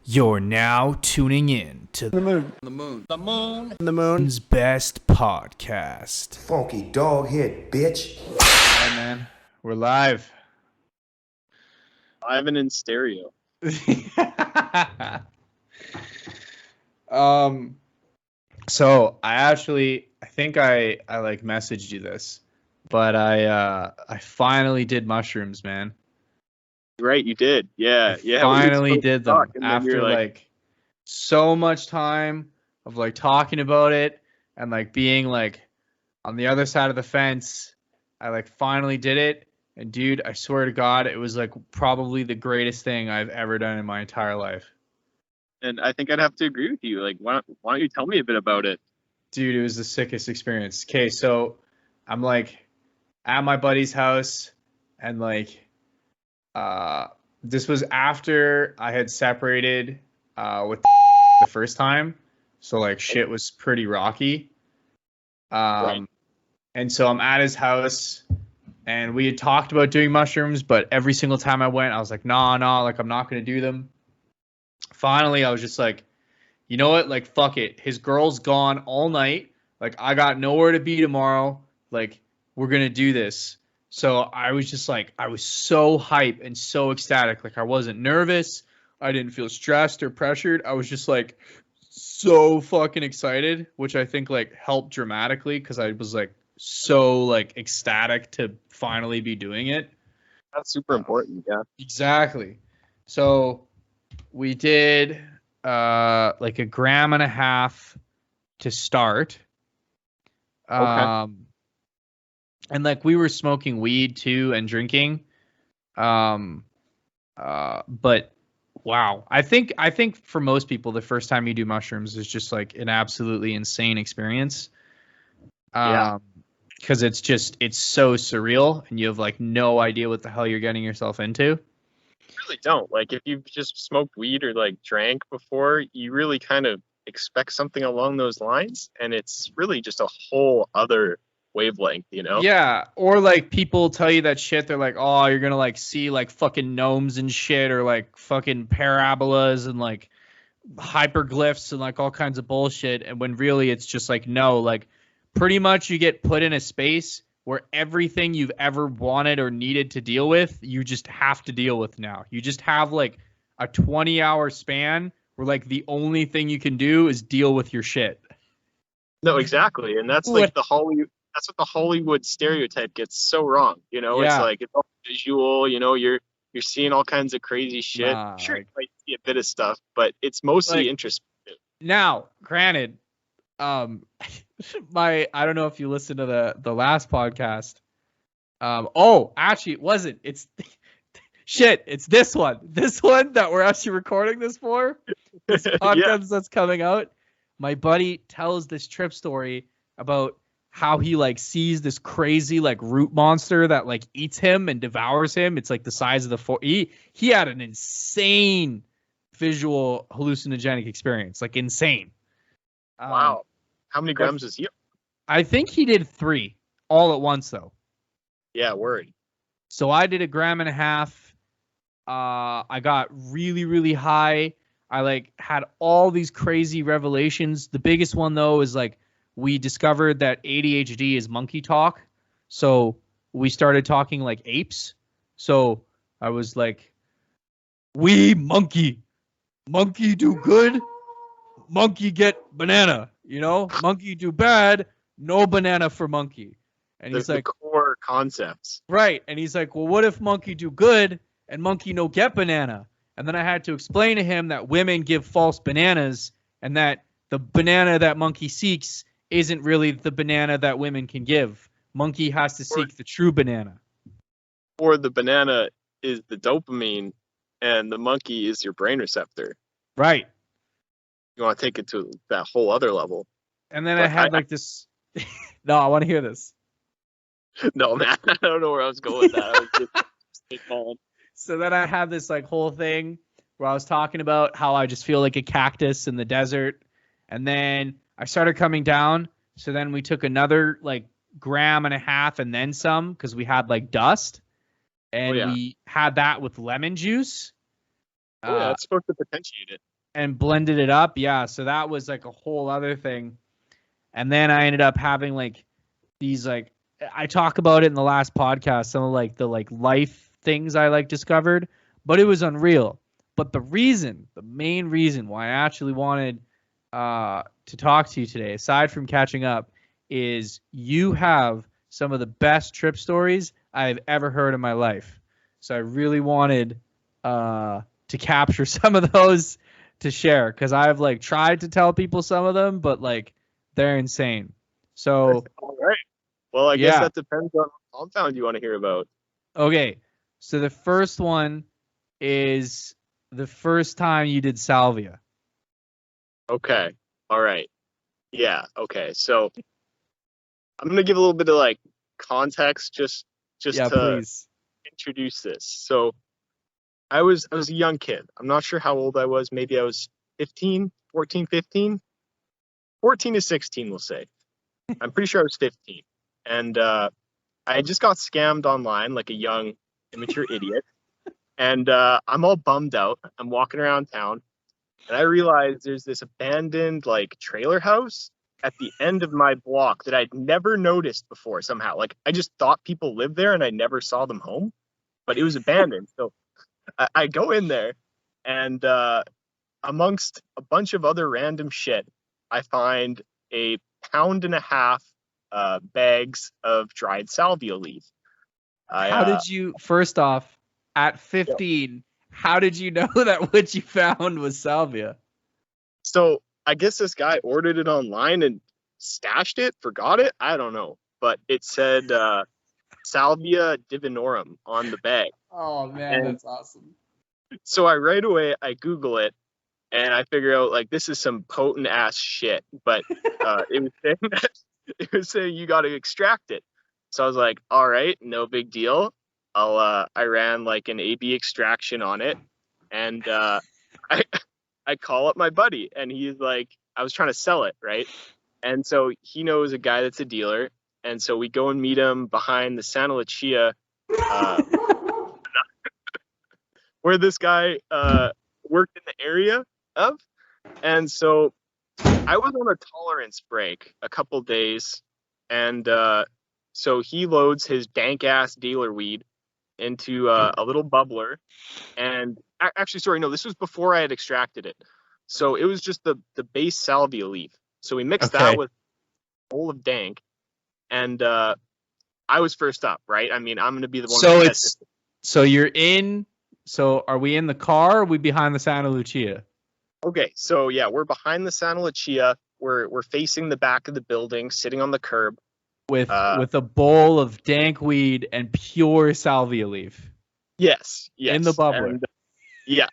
You're now tuning in to The moon. Moon's Best Podcast. Funky dog head, bitch. Hi, man. We're live. Live and in stereo. So I think I like messaged you this, but I finally did mushrooms, man. Right, you did. Yeah. Finally did them after like so much time of like talking about it and like being like on the other side of the fence. I like finally did it, and dude, I swear to God, it was like probably the greatest thing I've ever done in my entire life. And I think I'd have to agree with you. Like, why don't you tell me a bit about it? Dude, it was the sickest experience. Okay, so I'm like at my buddy's house, and like this was after I had separated with the first time, so like shit was pretty rocky. Right. And so I'm at his house, and we had talked about doing mushrooms, but every single time I went, I was like, nah, like I'm not gonna do them. Finally, I was just like, you know what? Like, fuck it. His girl's gone all night. Like, I got nowhere to be tomorrow. Like, we're gonna do this. So I was just like, I was so hype and so ecstatic. Like, I wasn't nervous. I didn't feel stressed or pressured. I was just like so fucking excited, which I think like helped dramatically because I was like so like ecstatic to finally be doing it. That's super important. Yeah. Exactly. So we did like 1.5 grams to start. Okay. And like we were smoking weed too and drinking. But wow. I think for most people the first time you do mushrooms is just like an absolutely insane experience. Yeah. Because it's so surreal and you have like no idea what the hell you're getting yourself into. Really don't. Like, if you've just smoked weed or like drank before, you really kind of expect something along those lines, and it's really just a whole other wavelength, you know? Yeah, or like people tell you that shit, they're like, oh, you're gonna like see like fucking gnomes and shit, or like fucking parabolas and like hyperglyphs and like all kinds of bullshit, and when really it's just like, no, like pretty much you get put in a space where everything you've ever wanted or needed to deal with, you just have to deal with now. You just have like a 20-hour span where like the only thing you can do is deal with your shit. No, exactly. And that's like that's what the Hollywood stereotype gets so wrong. You know, Yeah. It's like it's all visual, you know, you're seeing all kinds of crazy shit. Nah, Sure, like- you might see a bit of stuff, but it's mostly Like- introspective. Now, granted, I don't know if you listened to the last podcast. Actually it wasn't. It's shit, it's this one. This one that we're actually recording this for. This podcast that's coming out. My buddy tells this trip story about how he like sees this crazy like root monster that like eats him and devours him. It's like the size of the he had an insane visual hallucinogenic experience, like insane. Wow. How many grams is he? I think he did 3 all at once though. Yeah, word. So I did 1.5 grams. I got really, really high. I like had all these crazy revelations. The biggest one though is like we discovered that ADHD is monkey talk. So we started talking like apes. So I was like, we monkey do good, monkey get banana, you know, monkey do bad, no banana for monkey. And he's like, the core concepts. right. And he's like, well, what if monkey do good and monkey no get banana? And then I had to explain to him that women give false bananas and that the banana that monkey seeks isn't really the banana that women can give. Monkey has to seek the true banana. Or the banana is the dopamine and the monkey is your brain receptor. Right. You want to take it to that whole other level. And then I had like this. No, I want to hear this. No, man, I don't know where I was going with that. I was just So then I had this like whole thing where I was talking about how I just feel like a cactus in the desert. And then I started coming down. So then we took another like 1.5 grams and then some because we had like dust. And we had that with lemon juice. Yeah, it's supposed to potentiate it. and blended it up. Yeah, so that was like a whole other thing. And then I ended up having like these like I talk about it in the last podcast, some of like the like life things I like discovered, but it was unreal. But the main reason why I actually wanted to talk to you today, aside from catching up, is you have some of the best trip stories I've ever heard in my life. So I really wanted to capture some of those to share, because I've like tried to tell people some of them, but like they're insane. So All right. Well, I guess that depends on what compound you want to hear about. Okay, so the first one is the first time you did salvia. Okay. All right. Yeah. Okay. So I'm gonna give a little bit of like context just to Please. introduce this. So I was a young kid. I'm not sure how old I was. Maybe I was 15, 14, 15, 14 to 16, we'll say. I'm pretty sure I was 15. And I just got scammed online like a young, immature idiot. And I'm all bummed out. I'm walking around town, and I realize there's this abandoned like trailer house at the end of my block that I'd never noticed before somehow. Like I just thought people lived there and I never saw them home, but it was abandoned. So I go in there, and amongst a bunch of other random shit, I find a pound and a half bags of dried salvia leaf. How did you, first off, at 15, how did you know that what you found was salvia? So I guess this guy ordered it online and stashed it, forgot it. I don't know, but it said salvia divinorum on the bag. Oh man, that's awesome. So right away I Google it, and I figure out like this is some potent ass shit. But it was saying you got to extract it. So I was like, all right, no big deal. I ran like an A/B extraction on it, and I call up my buddy, and he's like, I was trying to sell it, right? And so he knows a guy that's a dealer, and so we go and meet him behind the Santa Lucia, where this guy worked in the area of. And so I was on a tolerance break a couple days, and so he loads his dank ass dealer weed into a little bubbler. And actually, sorry, no, this was before I had extracted it. So it was just the base salvia leaf. So we mixed that with a bowl of dank, and I was first up, right? I mean, I'm going to be the one. So are we in the car? Or are we behind the Santa Lucia? Okay, so yeah, we're behind the Santa Lucia. We're facing the back of the building, sitting on the curb. With a bowl of dank weed and pure salvia leaf. Yes. In the bubbler.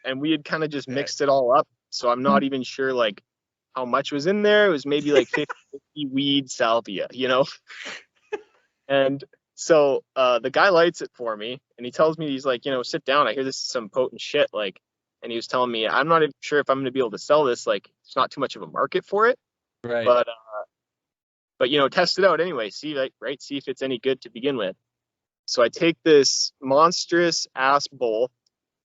And we had kind of just mixed it all up. So I'm not even sure like how much was in there. It was maybe like 50 weed salvia, you know? And so the guy lights it for me, and he tells me, he's like, sit down. I hear this is some potent shit. Like, and he was telling me, I'm not even sure if I'm going to be able to sell this. Like, there's not too much of a market for it. Right. But test it out anyway. See if it's any good to begin with. So I take this monstrous ass bowl,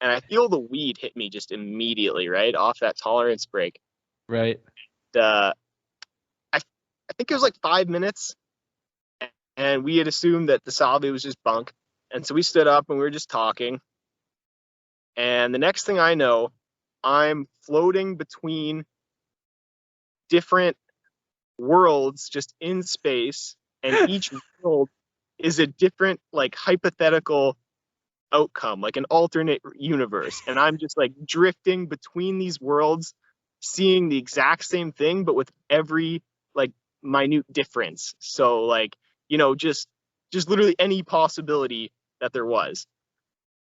and I feel the weed hit me just immediately, right off that tolerance break. Right. I think it was like 5 minutes, and we had assumed that the salvia was just bunk. And so we stood up and we were just talking. And the next thing I know, I'm floating between different worlds just in space, and each world is a different like hypothetical outcome, like an alternate universe, and I'm just like drifting between these worlds, seeing the exact same thing but with every like minute difference. So like just literally any possibility that there was.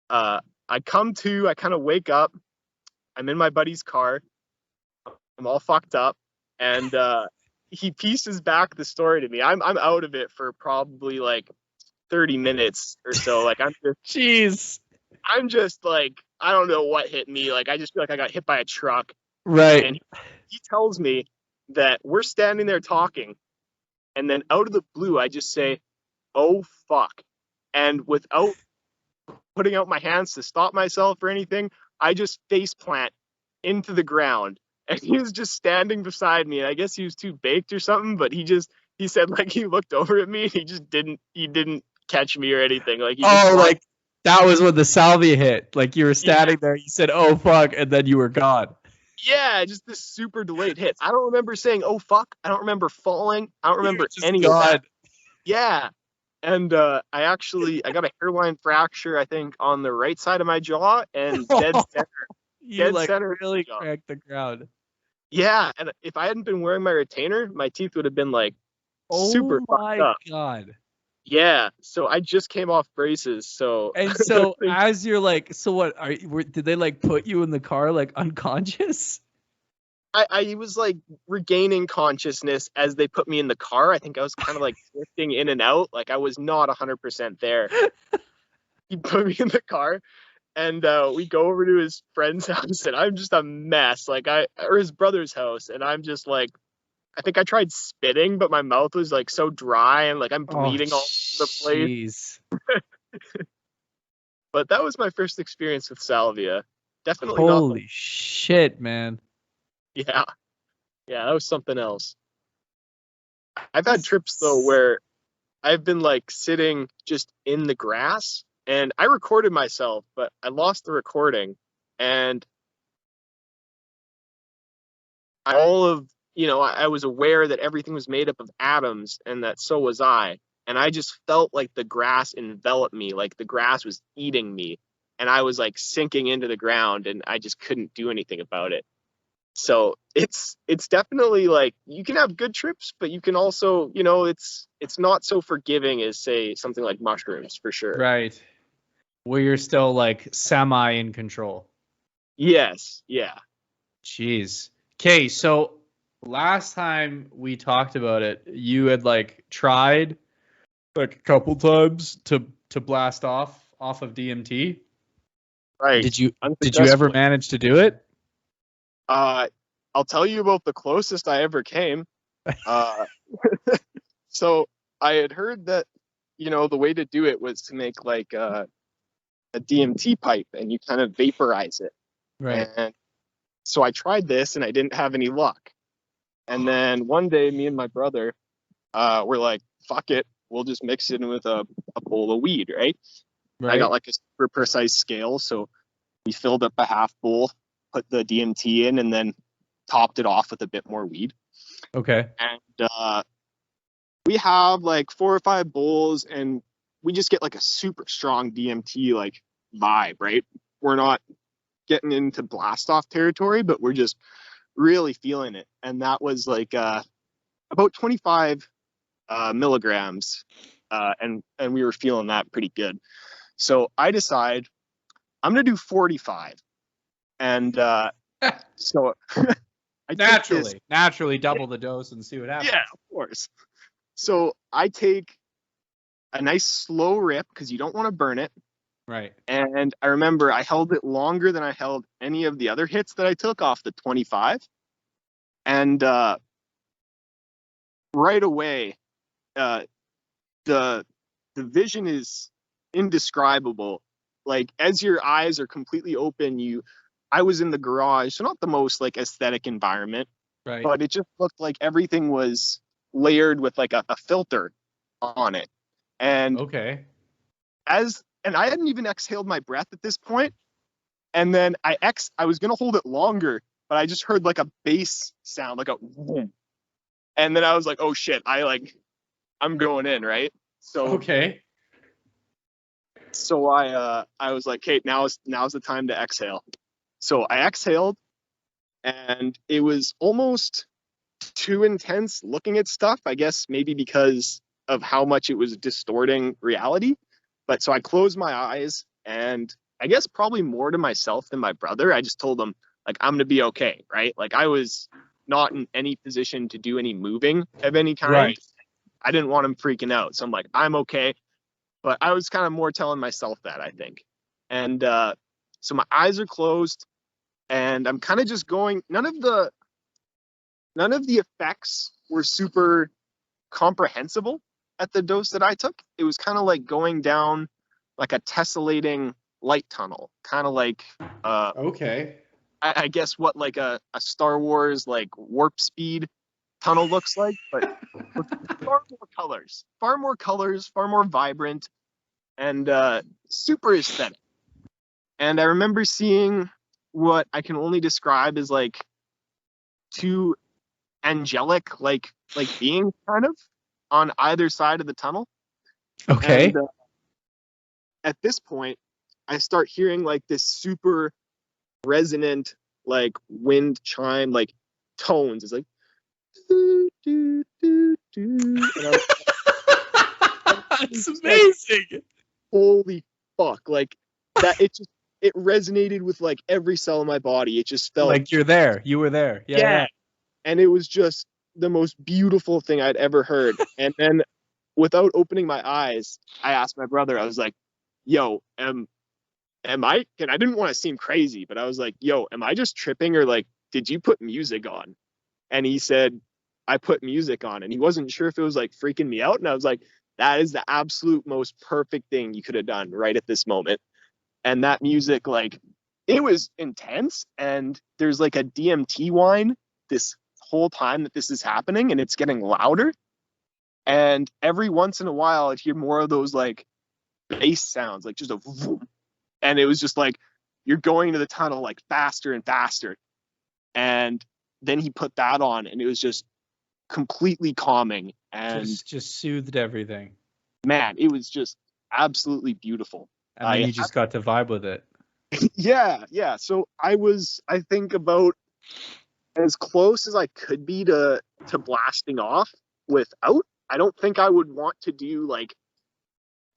I kind of wake up, I'm in my buddy's car, I'm all fucked up, and he pieces back the story to me. I'm out of it for probably like 30 minutes or so. Like I'm just like, I don't know what hit me. Like I just feel like I got hit by a truck. Right. And he tells me that we're standing there talking, and then out of the blue I just say, "Oh fuck." And without putting out my hands to stop myself or anything, I just face plant into the ground and he was just standing beside me. And I guess he was too baked or something, but he said like he looked over at me and he didn't catch me or anything. Like he just like that was when the salvia hit. Like you were standing there, you said, "Oh fuck," and then you were gone. Yeah, just this super delayed hit. I don't remember saying, "Oh fuck." I don't remember falling. I don't remember any of that. Yeah. And I got a hairline fracture, I think, on the right side of my jaw and dead center. You really cracked the ground. Yeah, and if I hadn't been wearing my retainer, my teeth would have been like super fucked up. Oh my god. Yeah, so I just came off braces, so. And so as you're like, so what? Did they like put you in the car like unconscious? I was like regaining consciousness as they put me in the car. I think I was kind of like drifting in and out. Like I was not 100% there. He put me in the car and we go over to his friend's house and I'm just a mess. Or his brother's house. And I'm just like, I think I tried spitting, but my mouth was like so dry and like I'm bleeding all over the place. But that was my first experience with salvia. Definitely. Holy shit, man. Yeah, that was something else. I've had trips though where I've been like sitting just in the grass and I recorded myself, but I lost the recording and I was aware that everything was made up of atoms and that so was I. And I just felt like the grass enveloped me, like the grass was eating me and I was like sinking into the ground and I just couldn't do anything about it. So it's definitely like you can have good trips, but you can also, it's not so forgiving as say something like mushrooms for sure. Right. Where you're still like semi in control. Yes. Yeah. Jeez. Okay. So last time we talked about it, you had like tried like a couple times to blast off of DMT. Right. Did you ever manage to do it? I'll tell you about the closest I ever came. So I had heard that, the way to do it was to make like a DMT pipe and you kind of vaporize it. Right. And so I tried this and I didn't have any luck. And then one day, me and my brother were like, fuck it. We'll just mix it in with a bowl of weed, right? I got like a super precise scale. So we filled up a half bowl, put the DMT in, and then topped it off with a bit more weed. Okay. And we have like 4 or 5 bowls, and we just get like a super strong DMT like vibe, right? We're not getting into blast off territory, but we're just really feeling it. And that was like about 25 milligrams, and we were feeling that pretty good. So I decide I'm gonna do 45, and so I naturally double the dose and see what happens. Yeah, of course. So I take a nice slow rip because you don't want to burn it. Right. And I remember I held it longer than I held any of the other hits that I took off the 25. And right away, the vision is indescribable. Like as your eyes are completely open, I was in the garage, so not the most like aesthetic environment, right? But it just looked like everything was layered with like a filter on it. And okay. And I hadn't even exhaled my breath at this point. And then I was gonna hold it longer, but I just heard like a bass sound, like a boom. And then I was like, oh shit, I'm going in, right? So okay. So I was like, okay, now's the time to exhale. So I exhaled, and it was almost too intense looking at stuff, I guess maybe because of how much it was distorting reality. But so I closed my eyes, and I guess probably more to myself than my brother, I just told him, like, I'm going to be okay, right? Like, I was not in any position to do any moving of any kind. Right. I didn't want him freaking out. So I'm like, I'm okay. But I was kind of more telling myself that, I think. And so my eyes are closed, and I'm kind of just going. None of the effects were super comprehensible at the dose that I took. It was kind of like going down like a tessellating light tunnel, kind of like okay. I guess what like a Star Wars like warp speed tunnel looks like, but with far more colors, far more vibrant, and super aesthetic. And I remember seeing what I can only describe as like two angelic like beings kind of on either side of the tunnel. Okay. And at this point, I start hearing like this super resonant like wind chime like tones. It's like doo, doo, doo, doo. And I was, That's amazing. like, holy fuck! Like that, it resonated with like every cell in my body. It just felt Like you're there. You were there. Yeah. And it was just the most beautiful thing I'd ever heard. And then, without opening my eyes, I asked my brother. I was like, "Yo, am I?" And I didn't want to seem crazy, but I was like, "Yo, am I just tripping, or like, did you put music on?" And he said, "I put music on," and he wasn't sure if it was like freaking me out. And I was like, "That is the absolute most perfect thing you could have done right at this moment." And that music, like, it was intense. And there's like a DMT whine this whole time that this is happening, and it's getting louder. And every once in a while, I'd hear more of those like bass sounds, like just a vroom. And it was just like you're going into the tunnel like faster and faster. And then he put that on, and it was just completely calming. And just soothed everything. man, it was just absolutely beautiful. And then you just got to vibe with it. Yeah. So I think about as close as I could be to blasting off without. I don't think I would want to do like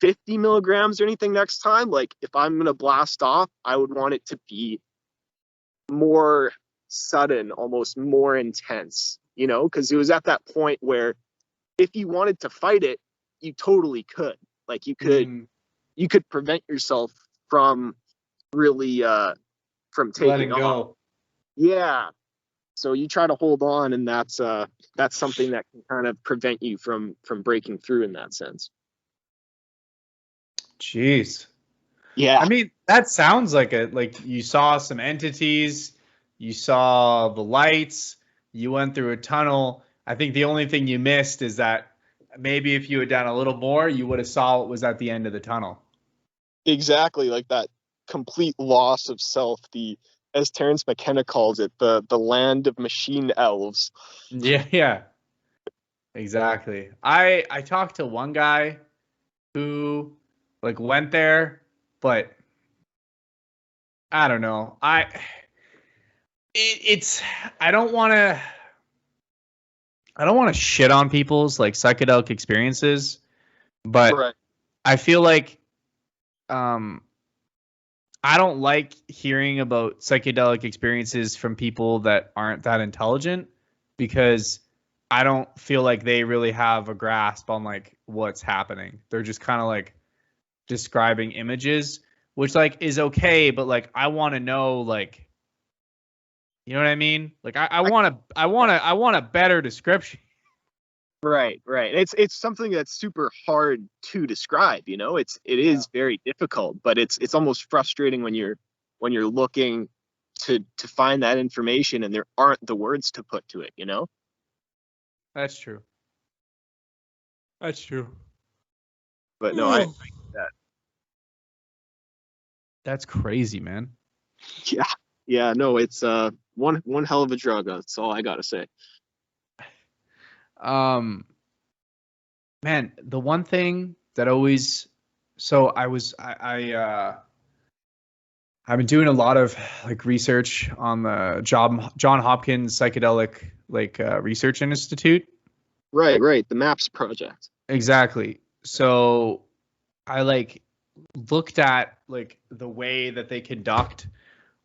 50 milligrams or anything next time. Like if I'm going to blast off, I would want it to be more sudden, almost more intense, because it was at that point where if you wanted to fight it, you totally could. Like you could prevent yourself from really from taking letting off. go. Yeah. So you try to hold on, and that's something that can kind of prevent you from breaking through in that sense. Jeez. Yeah. I mean, that sounds like you saw some entities, you saw the lights, you went through a tunnel. I think the only thing you missed is that maybe if you had done a little more, you would have saw what was at the end of the tunnel. Exactly, like that complete loss of self, as Terence McKenna calls it, the land of machine elves. Yeah. Exactly. I talked to one guy who like went there, but I don't know. I don't want to shit on people's like psychedelic experiences, but Right. I feel like I don't like hearing about psychedelic experiences from people that aren't that intelligent, because I don't feel like they really have a grasp on like what's happening. They're just kind of like describing images, which like is okay, but like I want to know, like, you know what I mean? Like I want a better description. Right. It's something that's super hard to describe, it is very difficult, but it's almost frustrating when you're looking to find that information and there aren't the words to put to it, That's true. But no, I That's crazy, man. yeah, no, it's one hell of a drug. That's all I gotta say. Man, the one thing that always, I've been doing a lot of like research on the John Hopkins Psychedelic Research Institute. Right. The MAPS project. Exactly. So I looked at like the way that they conduct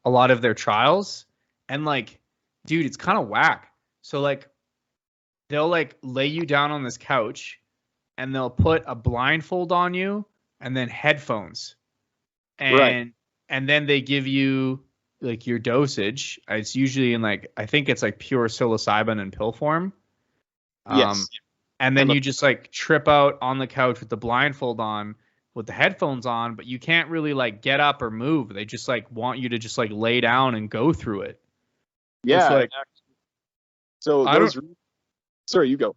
a lot of their trials, and like, dude, it's kind of whack. So like they'll like lay you down on this couch and they'll put a blindfold on you and then headphones. And then they give you like your dosage. It's usually in like, I think it's like pure psilocybin in pill form. Yes. And then you just like trip out on the couch with the blindfold on, with the headphones on, but you can't really like get up or move. They just like want you to just like lay down and go through it. Yeah. It's like, so I those. don't, Sorry, you go.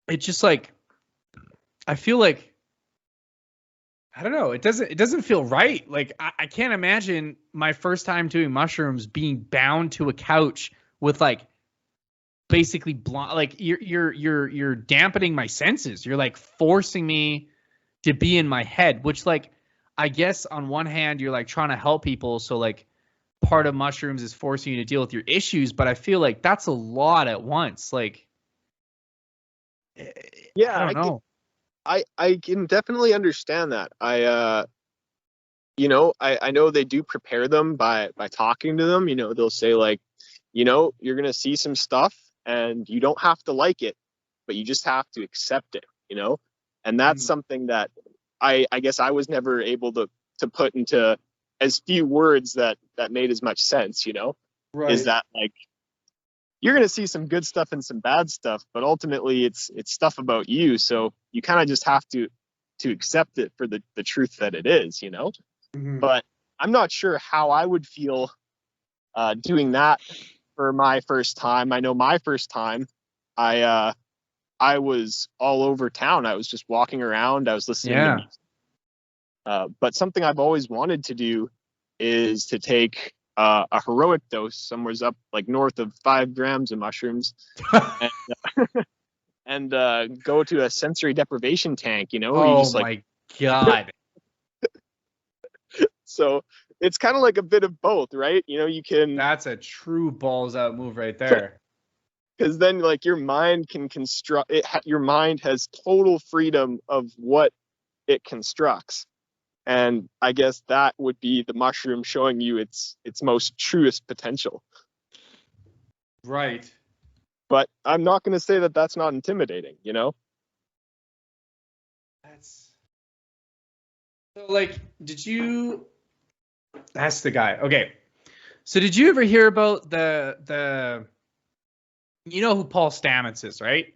it's just like, I feel like, I don't know. It doesn't feel right. Like I can't imagine my first time doing mushrooms being bound to a couch with like basically like you're dampening my senses. You're like forcing me to be in my head, which like I guess on one hand you're like trying to help people, so like part of mushrooms is forcing you to deal with your issues, but I feel like that's a lot at once. Like Yeah, I don't know. I can definitely understand that. I know they do prepare them by talking to them. They'll say like, you're gonna see some stuff and you don't have to like it, but you just have to accept it. And that's something that I guess I was never able to put into as few words that made as much sense. Right. Is that like, you're going to see some good stuff and some bad stuff, but ultimately it's stuff about you. So you kind of just have to accept it for the truth that it is, Mm-hmm. But I'm not sure how I would feel doing that for my first time. I know my first time, I was all over town. I was just walking around. I was listening to music. But something I've always wanted to do is to take a heroic dose, somewhere's up like north of 5 grams of mushrooms, and go to a sensory deprivation tank, where you just like, my God. so it's kind of like a bit of both, right? You can, That's a true balls out move right there. because then like your mind can construct it. Your mind has total freedom of what it constructs. And I guess that would be the mushroom showing you its most truest potential. Right. But I'm not going to say that that's not intimidating, That's so like, that's the guy. Okay. So did you ever hear about the you know who Paul Stamets is, right?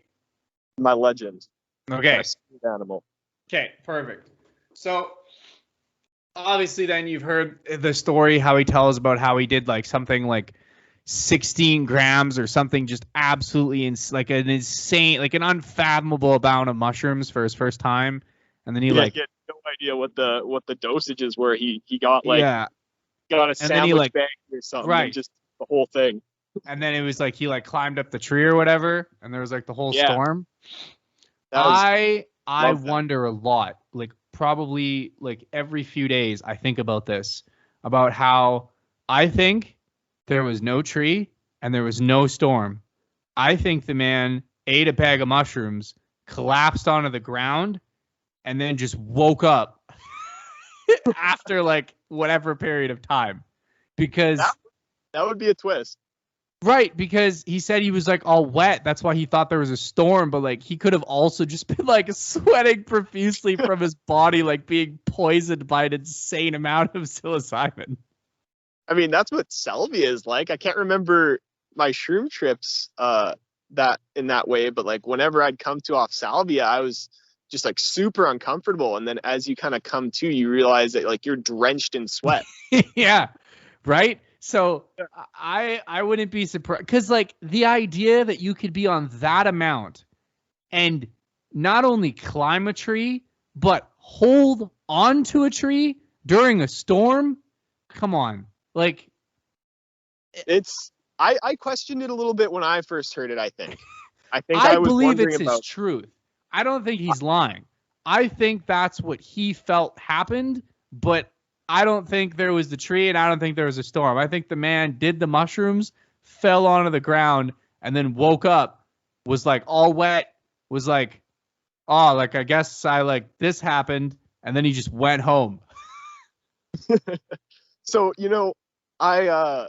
My legend. Okay. My spirit animal. Okay, perfect. So obviously then you've heard the story, how he tells about how he did like something like 16 grams or something, just absolutely like an insane, like an unfathomable amount of mushrooms for his first time. And then he He had no idea what the dosages were. He got like, got a sandwich bag or something, right, and just the whole thing. And then it was like he like climbed up the tree or whatever, and there was like the whole storm. I wonder a lot, like probably like every few days I think about this, about how I think there was no tree and there was no storm. I think the man ate a bag of mushrooms, collapsed onto the ground, and then just woke up after like whatever period of time. Because that would be a twist. Right, because he said he was like all wet. That's why he thought there was a storm, but like he could have also just been like sweating profusely from his body, like being poisoned by an insane amount of psilocybin. I mean, that's what salvia is like. I can't remember my shroom trips that in that way, but like whenever I'd come to off salvia, I was just like super uncomfortable. And then as you kind of come to, you realize that like you're drenched in sweat. Yeah, right. So I wouldn't be surprised, because like the idea that you could be on that amount and not only climb a tree, but hold onto a tree during a storm. Come on. Like I questioned it a little bit when I first heard it. I think I was believe it's about his truth. I don't think he's lying. I think that's what he felt happened, but I don't think there was the tree and I don't think there was a storm. I think the man did the mushrooms, fell onto the ground, and then woke up, was like all wet, was like, oh, like I guess I like this happened, and then he just went home. So, I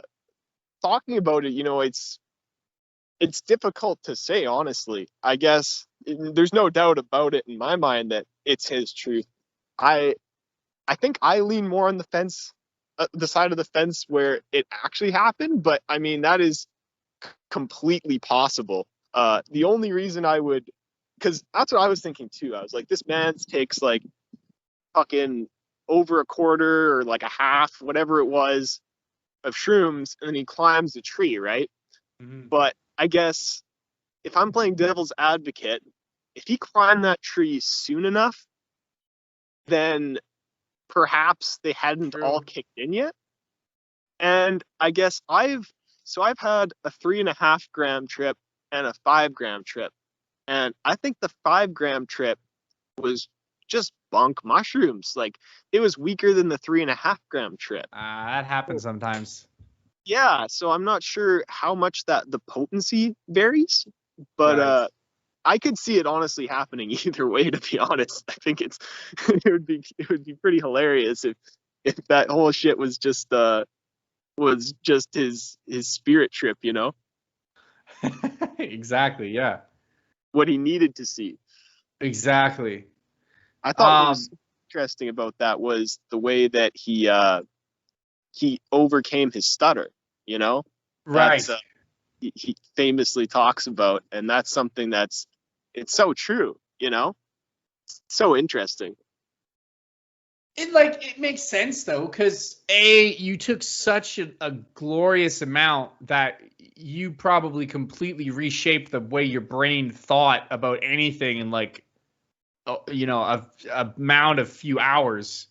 talking about it, it's difficult to say, honestly. I guess there's no doubt about it in my mind that it's his truth. I think I lean more on the fence, the side of the fence where it actually happened, but I mean, that is completely possible. The only reason I would, because that's what I was thinking too. I was like, this man takes like fucking over a quarter or like a half, whatever it was, of shrooms, and then he climbs the tree, right? Mhm. But I guess if I'm playing devil's advocate, if he climbed that tree soon enough, then perhaps they hadn't True. all kicked in yet. And I guess I've had a 3.5 gram trip and a 5 gram trip. And I think the 5 gram trip was just bunk mushrooms. Like, it was weaker than the 3.5 gram trip. That happens sometimes. Yeah, so I'm not sure how much that the potency varies, but Right. I could see it honestly happening either way, to be honest. I think it would be pretty hilarious if that whole shit was just his spirit trip, you know? Exactly. Yeah. What he needed to see. Exactly. I thought what was interesting about that was the way that he overcame his stutter, you know? Right. That's he famously talks about, and that's something it's so true, you know? It's so interesting. It makes sense though, because you took such a glorious amount that you probably completely reshaped the way your brain thought about anything in like a amount of few hours,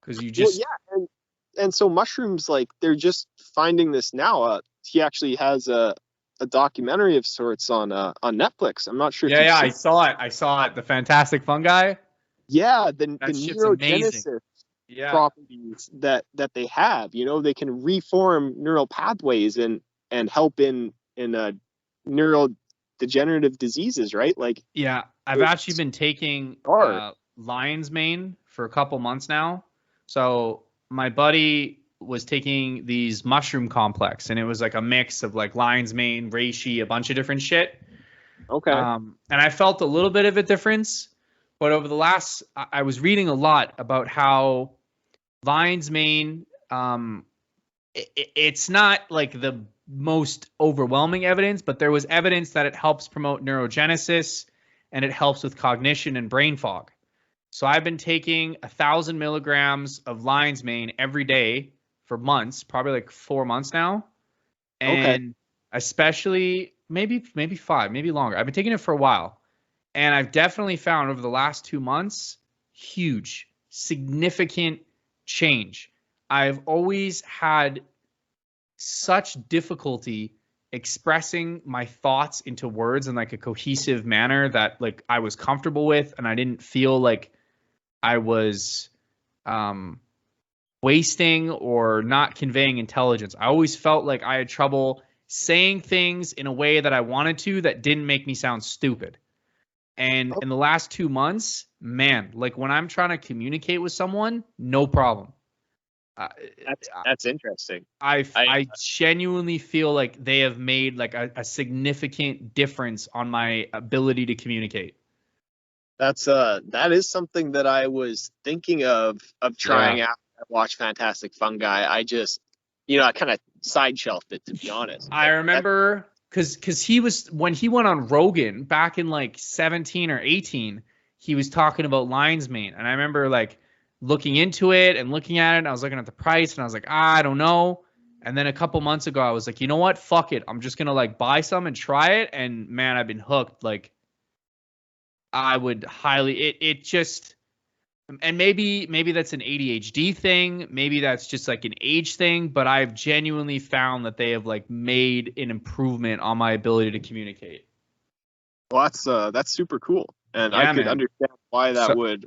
because you just Well, yeah, and so mushrooms, like, they're just finding this now. He actually has a documentary of sorts on Netflix. I'm not sure if you've I seen. saw it, the Fantastic Fungi. Yeah, the That shit's amazing. neurogenesis Yeah. properties that they have. You know, they can reform neural pathways and help in neurodegenerative diseases, right? Like, Yeah, I've actually been taking lion's mane for a couple months now. So my buddy was taking these mushroom complex, and it was like a mix of like lion's mane, reishi, a bunch of different shit. Okay. And I felt a little bit of a difference, but over the I was reading a lot about how lion's mane, it's not like the most overwhelming evidence, but there was evidence that it helps promote neurogenesis and it helps with cognition and brain fog. So I've been taking 1,000 milligrams of lion's mane every day for months, probably like 4 months now. And especially maybe 5, maybe longer. I've been taking it for a while. And I've definitely found over the last 2 months, huge, significant change. I've always had such difficulty expressing my thoughts into words in like a cohesive manner that like I was comfortable with, and I didn't feel like I was wasting or not conveying intelligence. I always felt like I had trouble saying things in a way that I wanted to that didn't make me sound stupid. And in the last 2 months, man, like when I'm trying to communicate with someone, no problem. That's interesting. I genuinely feel like they have made like a significant difference on my ability to communicate. That is something that I was thinking of trying out. I watched Fantastic Fungi. I just, I kind of side shelved it, to be honest. I remember because he was, when he went on Rogan back in like 17 or 18, he was talking about lion's mane, and I remember like looking into it and looking at it, and I was looking at the price, and I was like, I don't know. And then a couple months ago, I was like, you know what? Fuck it. I'm just gonna like buy some and try it. And man, I've been hooked. Like, I would highly it just, and maybe that's an ADHD thing, maybe that's just like an age thing, but I've genuinely found that they have like made an improvement on my ability to communicate. Well, that's super cool, and Yeah, I could man. understand why that would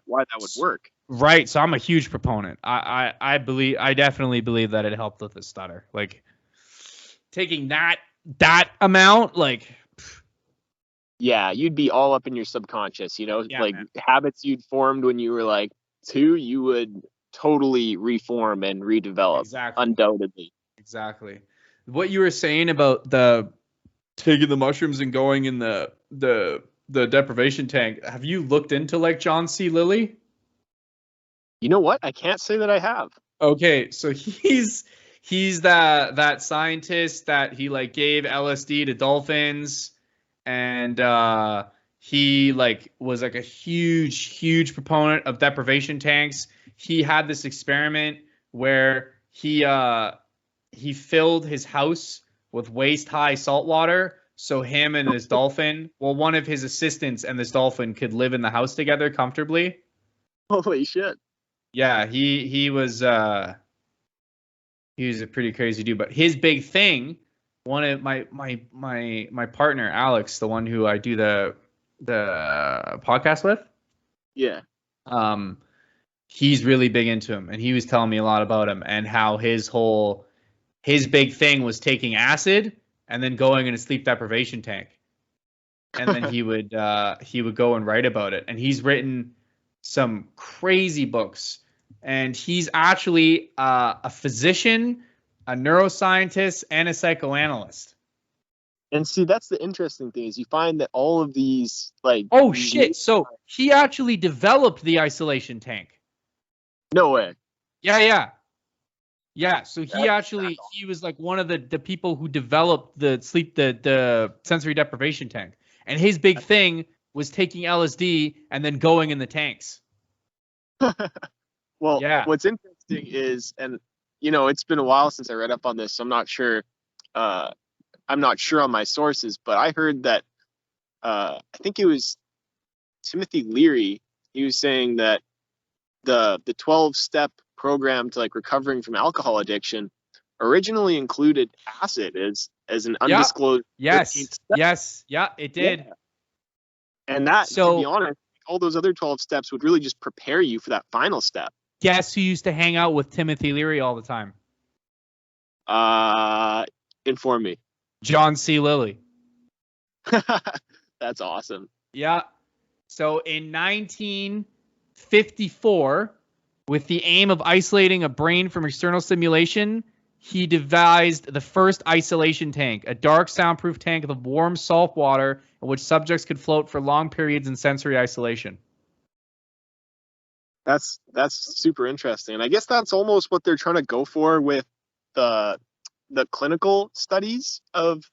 work. Right, so I'm a huge proponent. I definitely believe that it helped with the stutter. Like taking that amount, like, Yeah, you'd be all up in your subconscious, like man. habits you'd formed when you were like 2, you would totally reform and redevelop. Exactly. Undoubtedly. Exactly. What you were saying about the taking the mushrooms and going in the deprivation tank. Have you looked into like John C. Lilly? You know what? I can't say that I have. Okay, so he's that scientist that he like gave LSD to dolphins, and he like was like a huge proponent of deprivation tanks. he had this experiment where he filled his house with waist-high salt water, so him and his dolphin, well, one of his assistants and this dolphin could live in the house together comfortably. Holy shit. Yeah, he was a pretty crazy dude. But his big thing, one of my partner Alex, the one who I do the podcast with, Yeah. He's really big into him, and he was telling me a lot about him and how his big thing was taking acid and then going in a sleep deprivation tank, and then he would go and write about it. And he's written some crazy books, and he's actually a physician, a neuroscientist, and a psychoanalyst. And see, that's the interesting thing is you find that all of these Oh shit! So he actually developed the isolation tank. No way. Yeah. So he was like one of the people who developed the sensory deprivation tank, and his big thing was taking LSD and then going in the tanks. Well, yeah. What's interesting is, and it's been a while since I read up on this, so I'm not sure. I'm not sure on my sources, but I heard that I think it was Timothy Leary. He was saying that the 12-step program to recovering from alcohol addiction originally included acid as an undisclosed. Yes, it did. Yeah. And that, to be honest, all those other 12 steps would really just prepare you for that final step. Guess who used to hang out with Timothy Leary all the time? Inform me. John C. Lilly. That's awesome. Yeah. So in 1954, with the aim of isolating a brain from external stimulation, he devised the first isolation tank, a dark, soundproof tank of warm salt water in which subjects could float for long periods in sensory isolation. That's super interesting. And I guess that's almost what they're trying to go for with the clinical studies of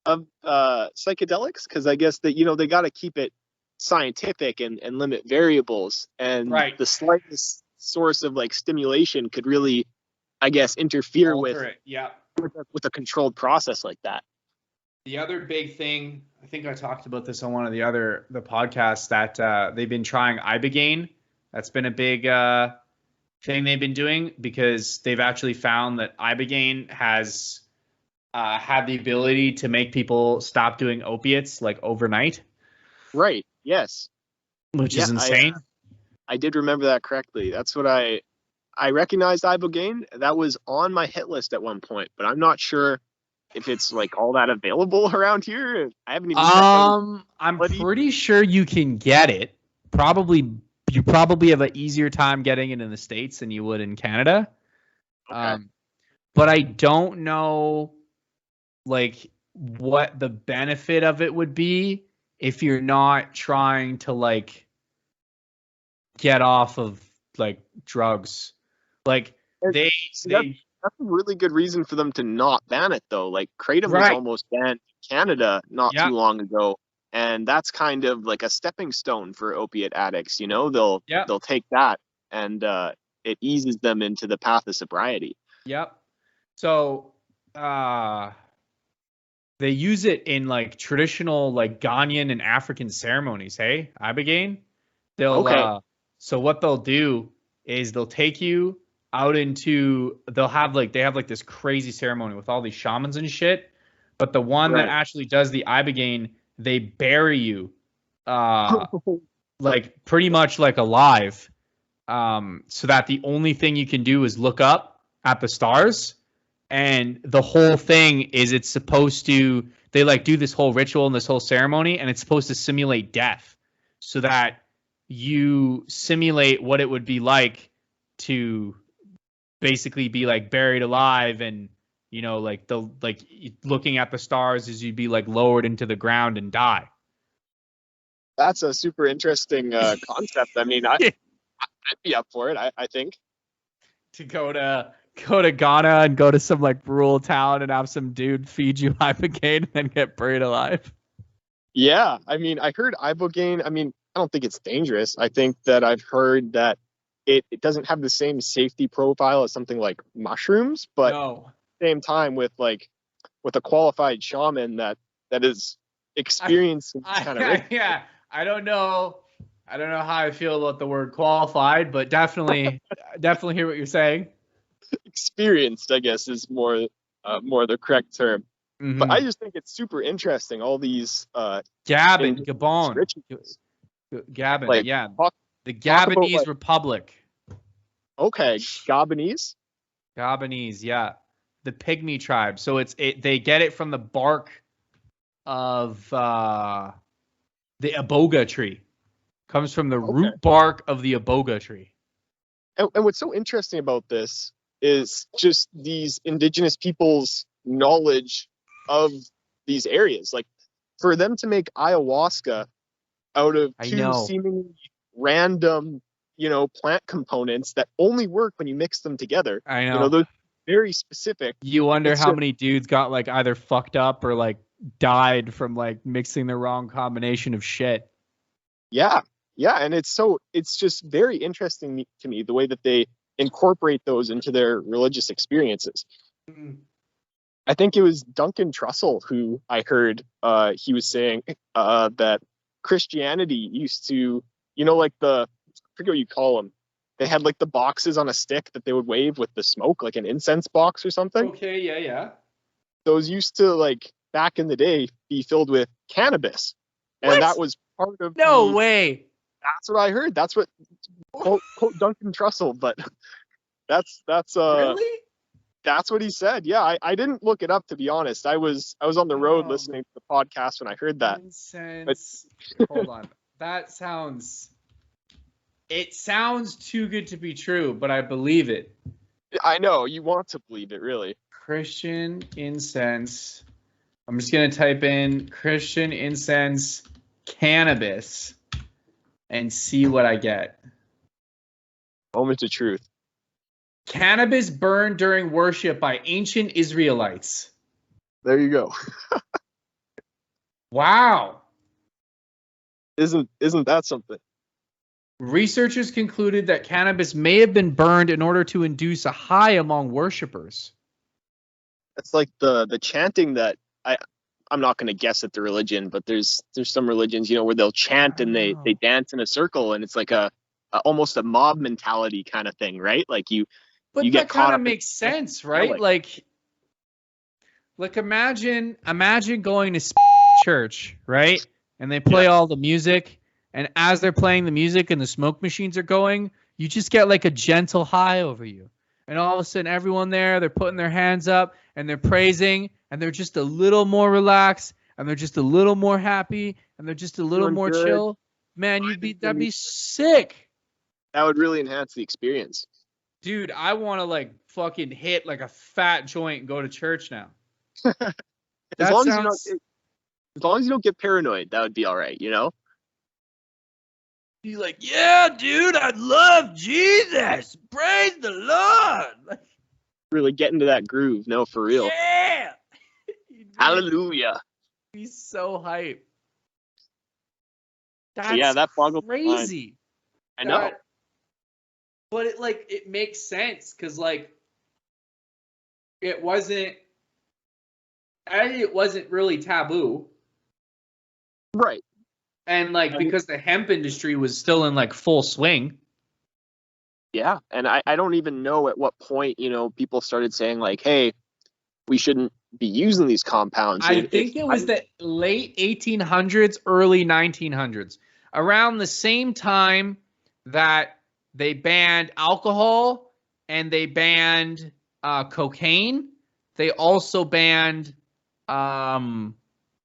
psychedelics, because I guess that they got to keep it scientific and limit variables, and the slightest source of stimulation could really, I guess, interfere with a controlled process like that. The other big thing, I think I talked about this on one of the podcasts, that they've been trying ibogaine. That's been a big thing they've been doing, because they've actually found that ibogaine has had the ability to make people stop doing opiates overnight. Right. Yes. Which is insane. I did remember that correctly. That's what I recognized ibogaine. That was on my hit list at one point, but I'm not sure if it's all that available around here. I haven't even. I'm pretty sure you can get it. You probably have an easier time getting it in the States than you would in Canada. Okay. But I don't know what the benefit of it would be if you're not trying to get off of drugs. That's a really good reason for them to not ban it, though. Kratom was almost banned in Canada not too long ago, and that's kind of a stepping stone for opiate addicts. They'll take that, and it eases them into the path of sobriety. Yep. So they use it in traditional Ghanaian and African ceremonies. Hey, ibogaine. So what they'll do is they'll take you out into, they have this crazy ceremony with all these shamans and shit. But the one that actually does the ibogaine, they bury you, pretty much alive, so that the only thing you can do is look up at the stars. And the whole thing is, it's supposed to, they do this whole ritual and this whole ceremony, and it's supposed to simulate death, so that you simulate what it would be like to basically be buried alive, and looking at the stars as you'd be lowered into the ground and die. That's a super interesting concept. I mean, I'd be up for it. I think to go to Ghana and go to some rural town and have some dude feed you ibogaine and then get buried alive. Yeah, I mean, I heard ibogaine. I mean, I don't think it's dangerous. I think that I've heard that it doesn't have the same safety profile as something like mushrooms, but No. at the same time with a qualified shaman that is experienced in this kind of ritual. Yeah, I don't know how I feel about the word qualified, but definitely hear what you're saying. Experienced, I guess, is more the correct term. Mm-hmm. But I just think it's super interesting, all these Gabon, rituals. Gabon, Like, yeah. The talk about, Gabonese Republic. Okay, Gabonese? Gabonese, yeah. The pygmy tribe. So they get it from the bark of the iboga tree. Comes from the root bark of the iboga tree. And what's so interesting about this is just these indigenous people's knowledge of these areas. Like, for them to make ayahuasca out of two seemingly random, plant components that only work when you mix them together. I know. Those very specific. You wonder how many dudes got like either fucked up or like died from like mixing the wrong combination of shit. Yeah. Yeah. And it's just very interesting to me the way that they incorporate those into their religious experiences. Mm-hmm. I think it was Duncan Trussell who I heard he was saying that Christianity used to, like I forget what you call them. They had like the boxes on a stick that they would wave with the smoke, like an incense box or something. Okay, yeah. Those used to, like, back in the day, be filled with cannabis. And that was part of No way. That's what I heard. That's what quote Duncan Trussell, but that's Really? That's what he said. Yeah, I didn't look it up, to be honest. I was on the road listening to the podcast when I heard that. Incense. Hold on. It sounds too good to be true, but I believe it. I know, you want to believe it, really. Christian incense. I'm just going to type in Christian incense cannabis and see what I get. Moment of truth. Cannabis burned during worship by ancient Israelites. There you go. Wow. Isn't that something? Researchers concluded that cannabis may have been burned in order to induce a high among worshipers. It's like the chanting that I'm not going to guess at the religion, but there's some religions, where they'll chant and they dance in a circle, and it's like a almost a mob mentality kind of thing, right? Like you get caught up. That kind of makes sense, right? Like imagine going to church, right? And they play all the music, and as they're playing the music and the smoke machines are going, you just get like a gentle high over you. And all of a sudden, everyone there, they're putting their hands up and they're praising, and they're just a little more relaxed, and they're just a little more happy, and they're just a little more chill. Man, that'd be sick. That would really enhance the experience. Dude, I want to like fucking hit like a fat joint and go to church now. As long as you don't get paranoid, that would be all right, He's like, yeah, dude, I love Jesus. Praise the Lord. Really get into that groove. No, for real. Yeah. Hallelujah. He's so hype. That boggles crazy. I know. But it makes sense because it wasn't really taboo. Right. And because the hemp industry was still in full swing. Yeah. And I don't even know at what point, people started saying hey, we shouldn't be using these compounds. I think it was the late 1800s, early 1900s. Around the same time that they banned alcohol and they banned cocaine, they also banned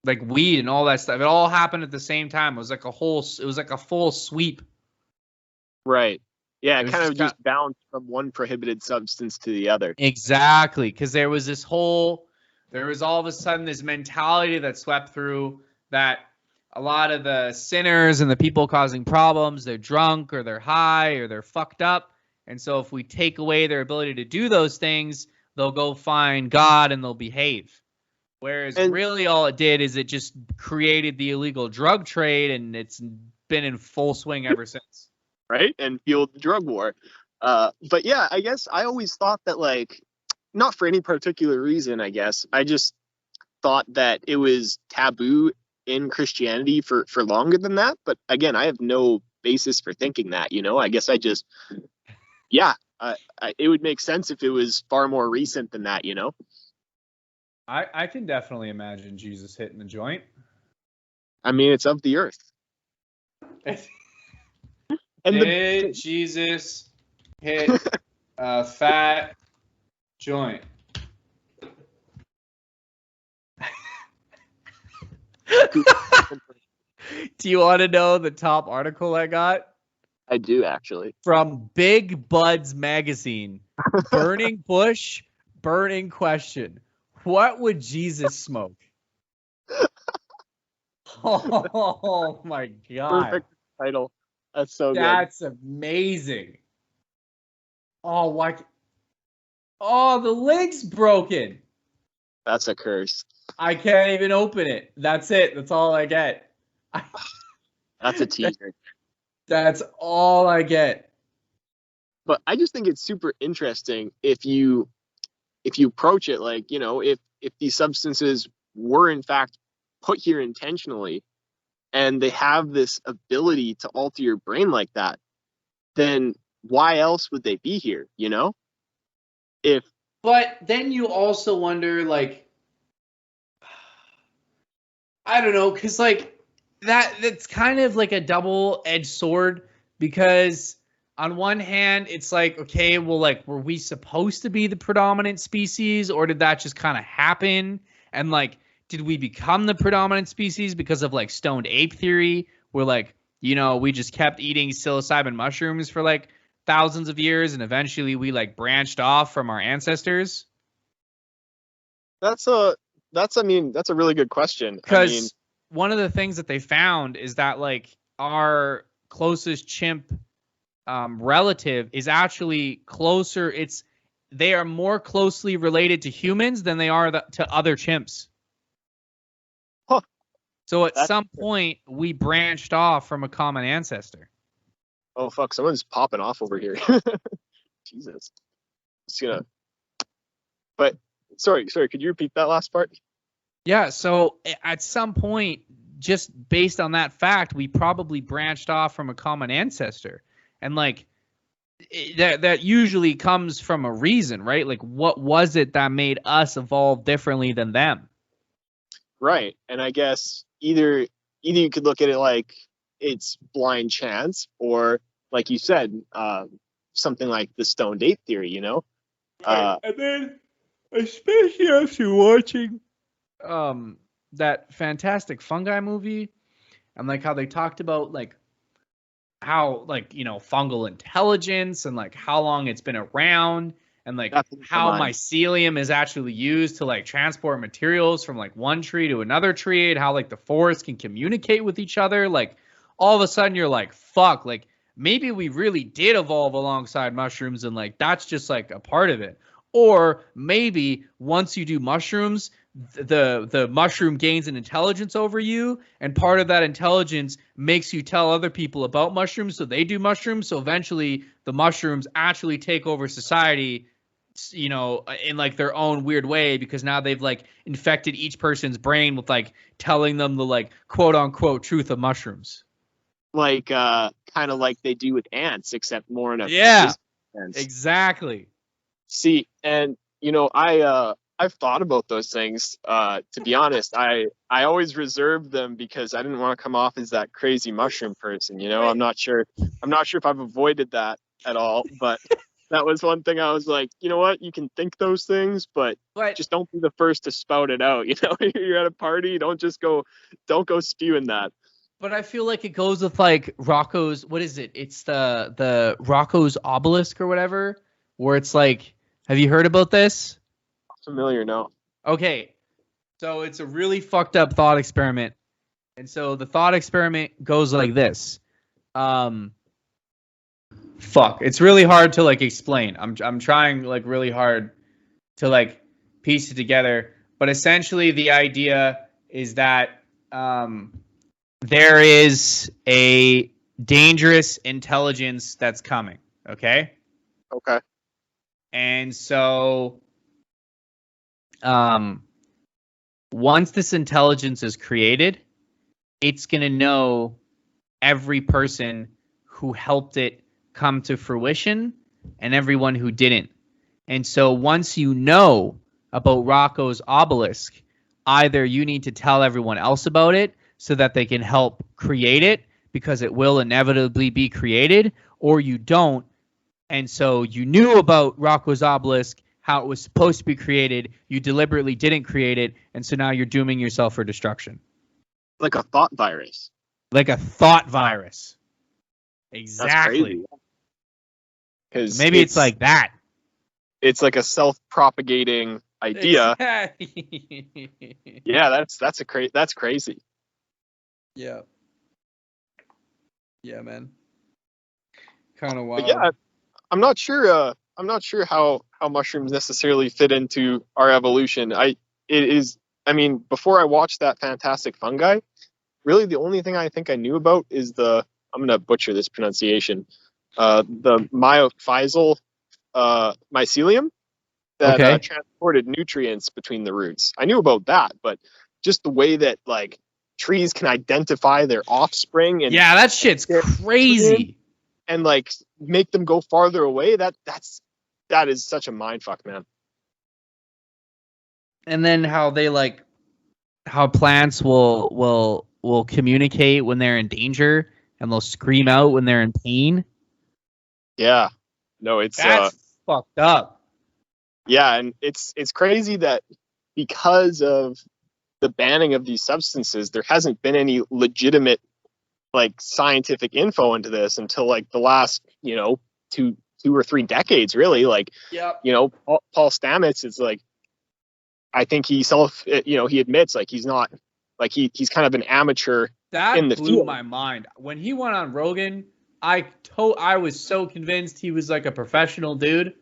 weed and all that stuff. It all happened at the same time. It was like a full sweep. Right. Yeah, it kind of just bounced from one prohibited substance to the other. Exactly, because there was all of a sudden this mentality that swept through that a lot of the sinners and the people causing problems, they're drunk or they're high or they're fucked up. And so if we take away their ability to do those things, they'll go find God and they'll behave. Whereas really all it did is it just created the illegal drug trade, and it's been in full swing ever since. right? And fueled the drug war. But yeah, I guess I always thought that, like, not for any particular reason, I guess. I just thought that it was taboo in Christianity for longer than that. But again, I have no basis for thinking that, I guess I just, yeah, it would make sense if it was far more recent than that, I can definitely imagine Jesus hitting the joint. I mean, it's of the earth. And Did Jesus hit a fat joint? Do you want to know the top article I got? I do, actually. From Big Buds magazine. Burning bush, burning question. What would Jesus smoke? Oh my God. Perfect title. That's so good. That's amazing. Oh, what? Oh, the link's broken. That's a curse. I can't even open it. That's it. That's all I get. That's a teaser. That's all I get. But I just think it's super interesting if you approach it like, if these substances were in fact put here intentionally and they have this ability to alter your brain like that, then why else would they be here, But then you also wonder, like, I don't know, because like that's kind of like a double-edged sword, because on one hand it's like, okay, well, like, were we supposed to be the predominant species, or did that just kind of happen? And like, did we become the predominant species because of like stoned ape theory, where like, we just kept eating psilocybin mushrooms for like thousands of years and eventually we like branched off from our ancestors? That's a really good question. Because one of the things that they found is that like our closest chimp relative is actually closer. They are more closely related to humans than they are to other chimps. Huh. So at some point we branched off from a common ancestor. Oh fuck! Someone's popping off over here. Jesus. But sorry. Could you repeat that last part? Yeah. So at some point, just based on that fact, we probably branched off from a common ancestor, and like that usually comes from a reason, right? Like, what was it that made us evolve differently than them? Right. And I guess either you could look at it like it's blind chance, or like you said, something like the stoned ape theory, And then, especially after watching that Fantastic Fungi movie, and like how they talked about like how like fungal intelligence and like how long it's been around, and like how mycelium is actually used to like transport materials from like one tree to another tree, and how like the forests can communicate with each other. Like all of a sudden you're like, fuck, like maybe we really did evolve alongside mushrooms, and like that's just like a part of it. Or maybe once you do mushrooms, the mushroom gains an intelligence over you, and part of that intelligence makes you tell other people about mushrooms, so they do mushrooms. So eventually the mushrooms actually take over society, in like their own weird way, because now they've like infected each person's brain with like telling them the like quote unquote truth of mushrooms. Like kind of like they do with ants, except more in a sense. Exactly. See, and I've thought about those things. To be honest, I always reserved them because I didn't want to come off as that crazy mushroom person. I'm not sure if I've avoided that at all, but that was one thing I was like, you know what, you can think those things, but just don't be the first to spout it out. You're at a party, don't go spewing that. But I feel like it goes with like Rocco's, what is it? It's the Rocco's obelisk or whatever, where it's like, have you heard about this? Familiar, no. Okay, so it's a really fucked up thought experiment, and so the thought experiment goes like this. It's really hard to like explain. I'm trying like really hard to like piece it together, but essentially the idea is that there is a dangerous intelligence that's coming. Okay. Okay. And so, once this intelligence is created, it's going to know every person who helped it come to fruition and everyone who didn't. And so once you know about Rocco's obelisk, either you need to tell everyone else about it so that they can help create it because it will inevitably be created, or you don't. And so you knew about Rocco's obelisk, how it was supposed to be created. You deliberately didn't create it. And so now you're dooming yourself for destruction. Like a thought virus. Like a thought virus. Exactly. Because maybe it's like that. It's like a self-propagating idea. Yeah, that's crazy. Yeah. Yeah, man. Kind of wild. But yeah, I'm not sure how mushrooms necessarily fit into our evolution. Before I watched that Fantastic Fungi, really the only thing I think I knew about is I'm gonna butcher this pronunciation. The myophysial mycelium that transported nutrients between the roots. I knew about that, but just the way that like trees can identify their offspring and that shit's crazy. And like make them go farther away. That is such a mindfuck, man. And then how plants will communicate when they're in danger and they'll scream out when they're in pain. Yeah. No, that's fucked up. Yeah, and it's crazy that because of the banning of these substances, there hasn't been any legitimate like scientific info into this until like the last, 2 or 3 decades, really. Like, Paul Stamets is like, I think he admits like he's not like he's kind of an amateur in the field. That blew my mind when he went on Rogan. I was so convinced he was like a professional dude.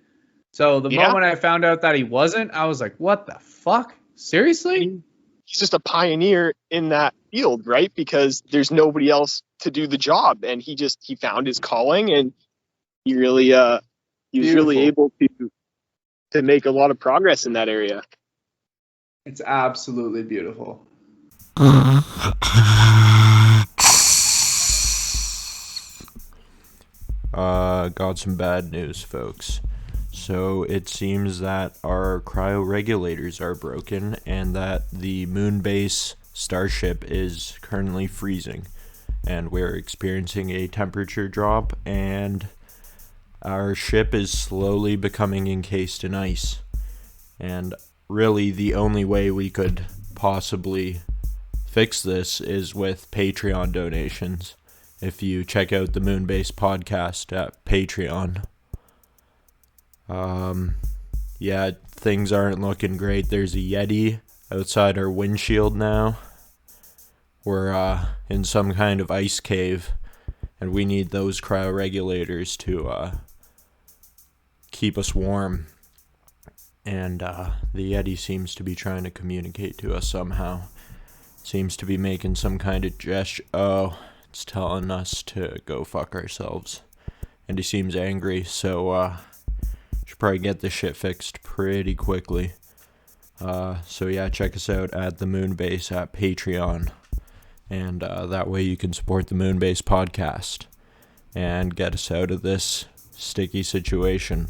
So the moment I found out that he wasn't, I was like, what the fuck? Seriously? He's just a pioneer in that field, right? Because there's nobody else to do the job. And he found his calling, and he really, he was really able to make a lot of progress in that area. It's absolutely beautiful. Got some bad news, folks. So it seems that our cryoregulators are broken and that the Moonbase starship is currently freezing, and we're experiencing a temperature drop, and our ship is slowly becoming encased in ice. And really the only way we could possibly fix this is with Patreon donations. If you check out the Moonbase Podcast at Patreon. Things aren't looking great. There's a Yeti outside our windshield now. We're in some kind of ice cave, and we need those cryoregulators to keep us warm. And the Yeti seems to be trying to communicate to us somehow. Seems to be making some kind of gesture. Oh, it's telling us to go fuck ourselves. And he seems angry, so should probably get this shit fixed pretty quickly. Check us out at the Moonbase at Patreon. And that way you can support the Moonbase Podcast and get us out of this sticky situation.